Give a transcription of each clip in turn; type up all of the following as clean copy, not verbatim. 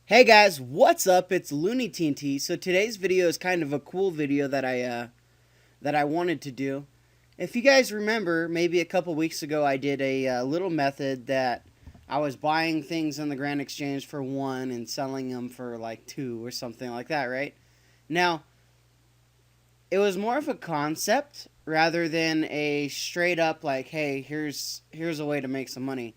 Hey guys, what's up? It's Looney TNT. So today's video is kind of a cool video that I wanted to do. If you guys remember, maybe a couple weeks ago, I did a little method that I was buying things in the Grand Exchange for one and selling them for like two or something like that, right? Now, it was more of a concept rather than a straight up like, hey, here's a way to make some money.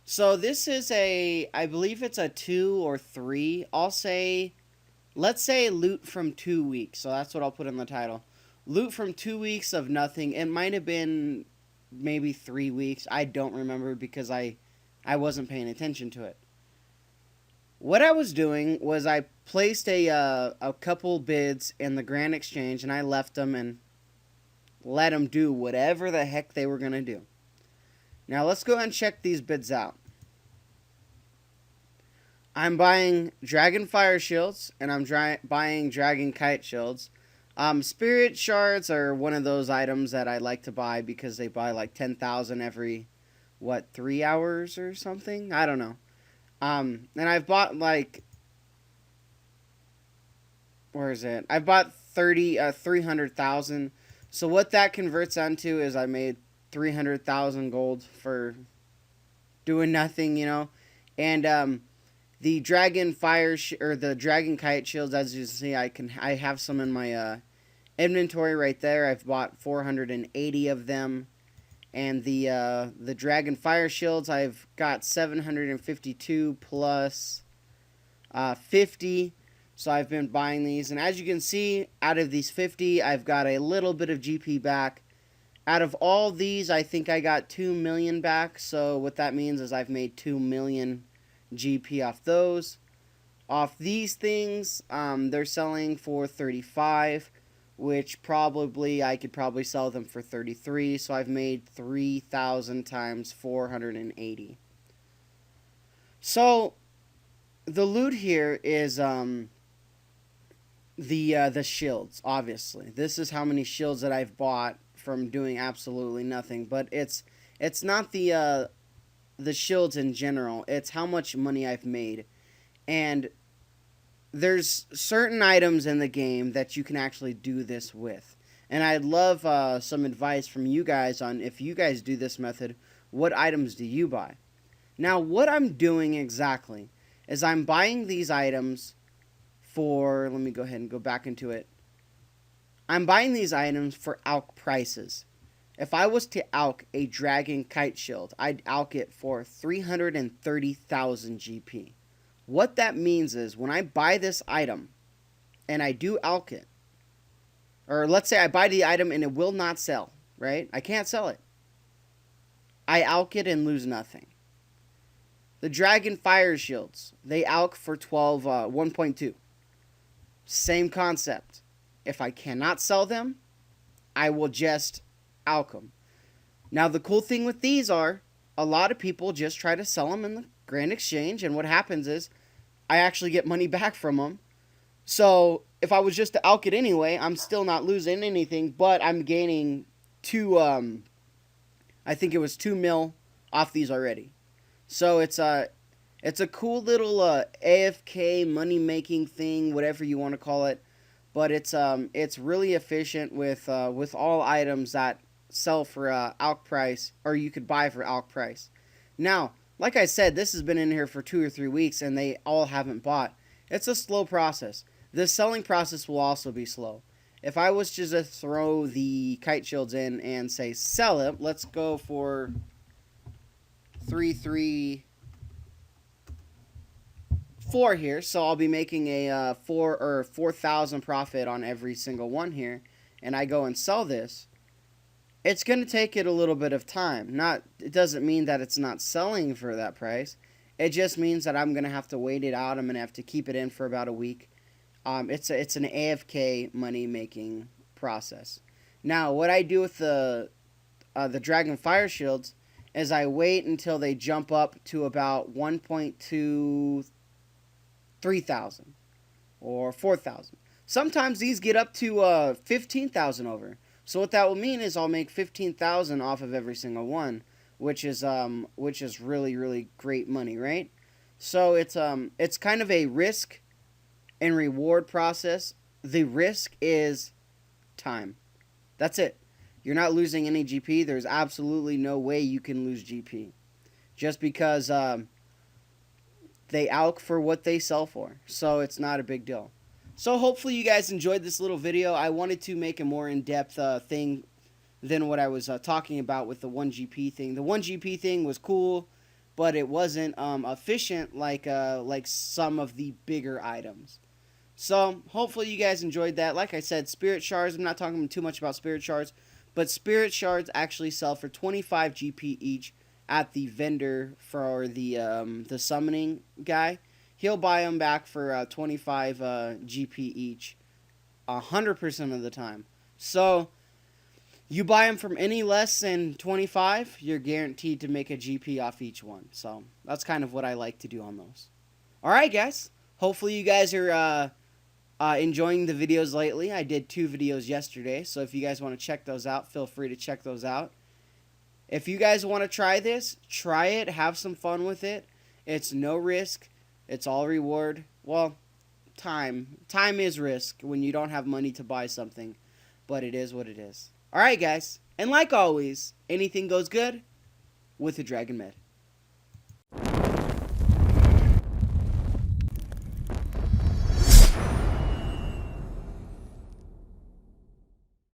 So this is I believe it's a 2 or 3. Let's say loot from 2 weeks. So that's what I'll put in the title. Loot from 2 weeks of nothing. It might have been maybe 3 weeks. I don't remember because I wasn't paying attention to it. What I was doing was I placed a couple bids in the Grand Exchange and I left them and let them do whatever the heck they were gonna do. Now let's go ahead and check these bids out. I'm buying Dragon Fire Shields and I'm buying Dragon Kite Shields. Spirit Shards are one of those items that I like to buy because they buy like 10,000 every, 3 hours or something? I don't know. And I've bought like, where is it? I bought 300,000. So what that converts onto is I made 300,000 gold for doing nothing. And the dragon or the dragon kite shields, as you can see, I have some in my inventory right there. I've bought 480 of them, and the dragon fire shields I've got 752 plus 50. So I've been buying these, and as you can see, out of these 50, I've got a little bit of GP back. Out of all these, I think I got 2 million back. So what that means is I've made 2 million GP off those. Off these things, they're selling for 35, which probably I could probably sell them for 33. So I've made 3,000 times 480. So the loot here is the shields. Obviously, this is how many shields that I've bought from doing absolutely nothing. But it's not the shields in general. It's how much money I've made. And there's certain items in the game that you can actually do this with. And I'd love some advice from you guys on if you guys do this method, what items do you buy? Now, what I'm doing exactly is I'm buying these items for, let me go ahead and go back into it. I'm buying these items for ALK prices. If I was to ALK a Dragon Kite Shield, I'd ALK it for 330,000 GP. What that means is when I buy this item and I do ALK it, or let's say I buy the item and it will not sell, right? I can't sell it. I ALK it and lose nothing. The Dragon Fire Shields, they ALK for 1.2. Same concept. If I cannot sell them, I will just ALK them. Now the cool thing with these are a lot of people just try to sell them in the Grand Exchange, and what happens is I actually get money back from them. So if I was just to ALK it anyway, I'm still not losing anything, but I'm gaining I think it was 2 mil off these already. So it's a cool little AFK money making thing, whatever you want to call it. But it's really efficient with all items that sell for ALK price, or you could buy for ALK price. Now, like I said, this has been in here for 2 or 3 weeks, and they all haven't bought. It's a slow process. The selling process will also be slow. If I was just to throw the kite shields in and say sell it, let's go for 334 here. So I'll be making a 4,000 profit on every single one here, and I go and sell this. It's going to take it a little bit of time. It doesn't mean that it's not selling for that price. It just means that I'm going to have to wait it out. I'm going to have to keep it in for about a week. It's an AFK money making process. Now, what I do with the Dragon Fire Shields is I wait until they jump up to about 1.2 3,000 or 4,000. Sometimes these get up to 15,000 over. So what that will mean is I'll make 15,000 off of every single one, which is really really great money, right? So it's kind of a risk and reward process. The risk is time. That's it. You're not losing any GP. There's absolutely no way you can lose GP. Just because they alch for what they sell for. So it's not a big deal. So hopefully you guys enjoyed this little video. I wanted to make a more in-depth thing than what I was talking about with the 1GP thing. The 1GP thing was cool, but it wasn't efficient like some of the bigger items. So hopefully you guys enjoyed that. Like I said, spirit shards, I'm not talking too much about spirit shards, but spirit shards actually sell for 25 GP each at the vendor for the summoning guy. He'll buy them back for 25 GP each 100% of the time. So you buy them from any less than 25, you're guaranteed to make a GP off each one. So that's kind of what I like to do on those. Alright guys, hopefully you guys are enjoying the videos lately. I did 2 videos yesterday, so if you guys want to check those out, feel free to check those out. If you guys want to try this, try it, have some fun with it. It's no risk, it's all reward. Well, time is risk when you don't have money to buy something, but it is what it is. Alright guys, and like always, anything goes good with the Dragon Med.